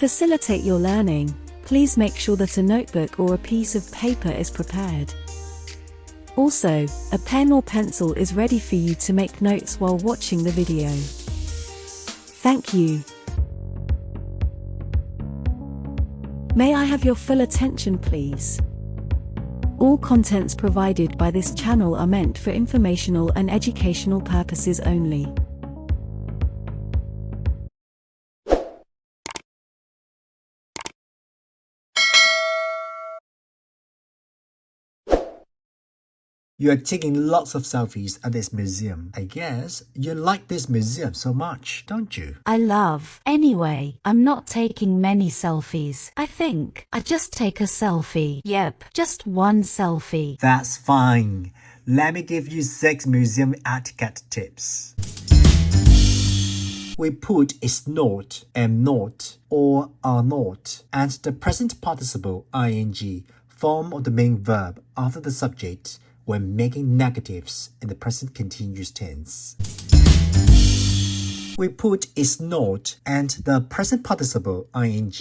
facilitate your learning, please make sure that a notebook or a piece of paper is prepared. Also, a pen or pencil is ready for you to make notes while watching the video. Thank you. May I have your full attention, please? All contents provided by this channel are meant for informational and educational purposes only. You are taking lots of selfies at this museum. I guess you like this museum so much, don't you? I love. Anyway, I'm not taking many selfies. I think I just take a selfie. Yep, just one selfie. That's fine. Let me give you 6 museum etiquette tips. We put is not, am not, or are not, and the present participle ing form of the main verb after the subject when making negatives in the present continuous tense. We put is not and the present participle ing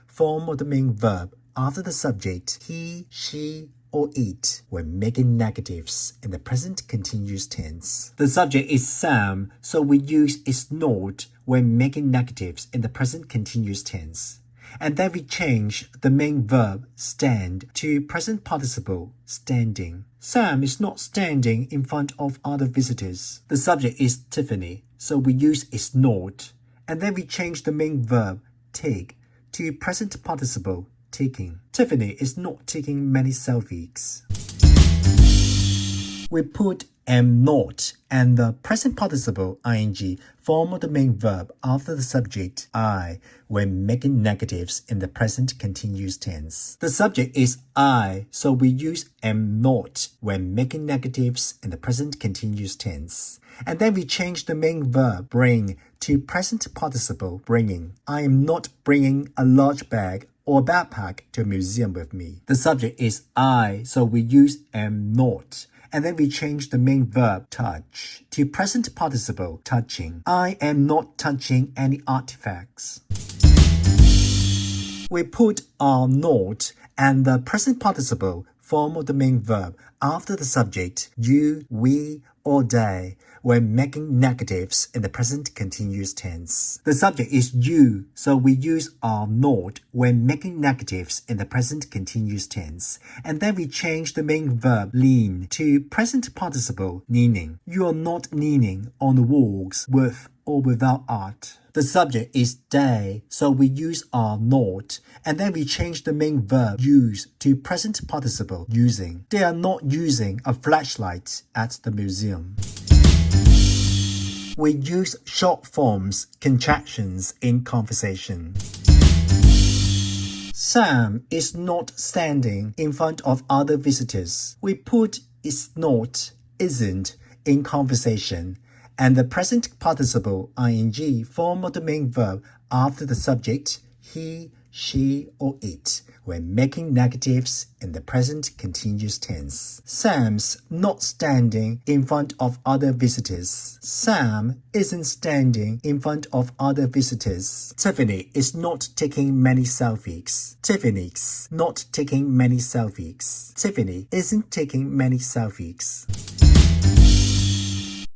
form of the main verb after the subject he, she, or it when making negatives in the present continuous tense. The subject is Sam, so we use is not when making negatives in the present continuous tense. And then we change the main verb stand to present participle standing. Sam is not standing in front of other visitors. The subject is Tiffany, so we use is not. And then we change the main verb take to present participle taking. Tiffany is not taking many selfies. We put am not and the present participle ing form of the main verb after the subject I when making negatives in the present continuous tense. The subject is I, so we use am not when making negatives in the present continuous tense. And then we change the main verb bring to present participle bringing. I am not bringing a large bag or backpack to a museum with me. The subject is I, so we use am not. And then we change the main verb touch to present participle touching. I am not touching any artifacts. We put are not and the present participle form of the main verb after the subject you, we, or they when making negatives in the present continuous tense. The subject is you, so we use are not when making negatives in the present continuous tense. And then we change the main verb lean to present participle leaning. You are not leaning on the walls with or without art. The subject is they, so we use are not, and then we change the main verb use to present participle using. They are not using a flashlight at the museum. We use short forms, contractions in conversation. Sam is not standing in front of other visitors. We put is not, isn't in conversation, and the present participle ing form of the main verb after the subject he, she, or it when making negatives in the present continuous tense. Sam's not standing in front of other visitors. Sam isn't standing in front of other visitors. Tiffany is not taking many selfies. Tiffany's not taking many selfies. Tiffany isn't taking many selfies.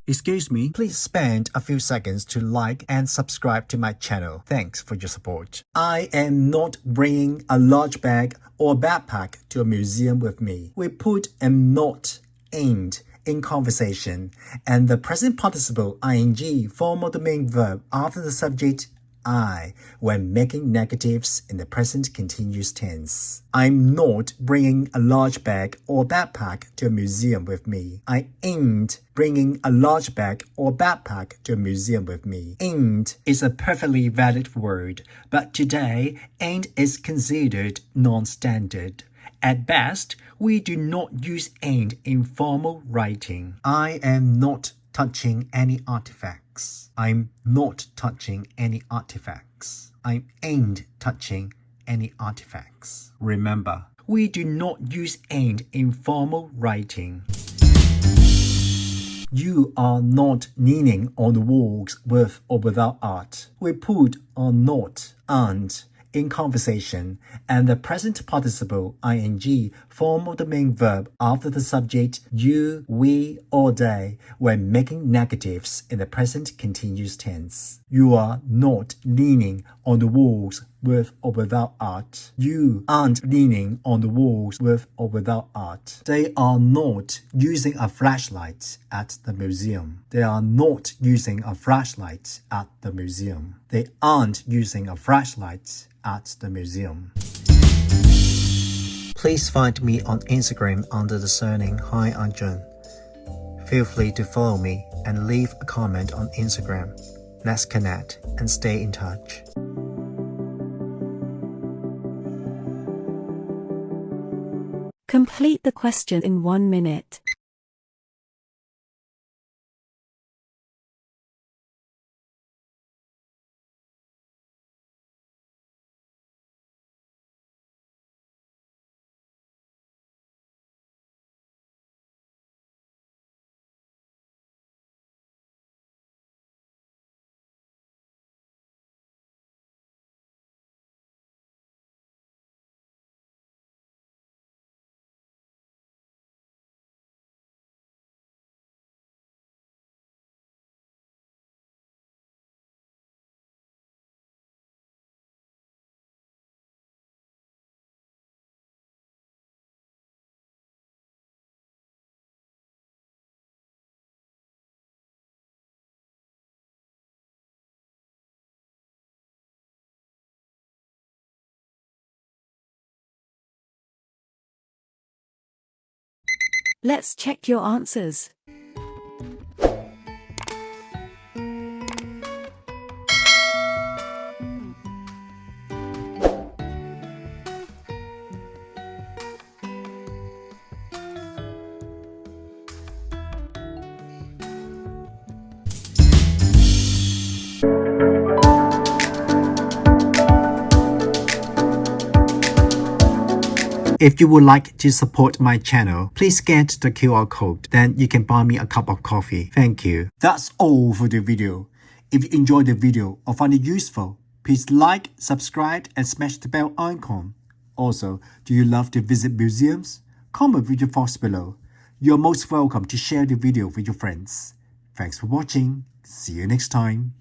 Excuse me, please spend a few seconds to like and subscribe to my channel. Thanks for your support. I am not bringing a large bag or backpack to a museum with me. We put am not, ain't in conversation, and the present participle ing form of the main verb after the subject I when making negatives in the present continuous tense. I'm not bringing a large bag or backpack to a museum with me. I ain't bringing a large bag or backpack to a museum with me. Ain't is a perfectly valid word, but today ain't is considered non-standard. At best, we do not use ain't in formal writing. I am not touching any artifacts. I'm not touching any artifacts. I ain't touching any artifacts. Remember, we do not use ain't in formal writing. You are not leaning on the walls with or without art. We put are not, aren't in conversation, and the present participle ing form of the main verb after the subject you, we, or they when making negatives in the present continuous tense. You are not leaning on the walls with or without art. You aren't leaning on the walls with or without art. They are not using a flashlight at the museum. They are not using a flashlight at the museum. They aren't using a flashlight at the museum. Please find me on Instagram under the surname Hi I'm John. Feel free to follow me and leave a comment on Instagram. Let's connect and stay in touch. Complete the question in 1 minute. Let's check your answers. If you would like to support my channel, please scan the QR code. Then you can buy me a cup of coffee. Thank you. That's all for the video. If you enjoyed the video or find it useful, please like, subscribe, and smash the bell icon. Also, do you love to visit museums? Comment with your thoughts below. You're most welcome to share the video with your friends. Thanks for watching. See you next time.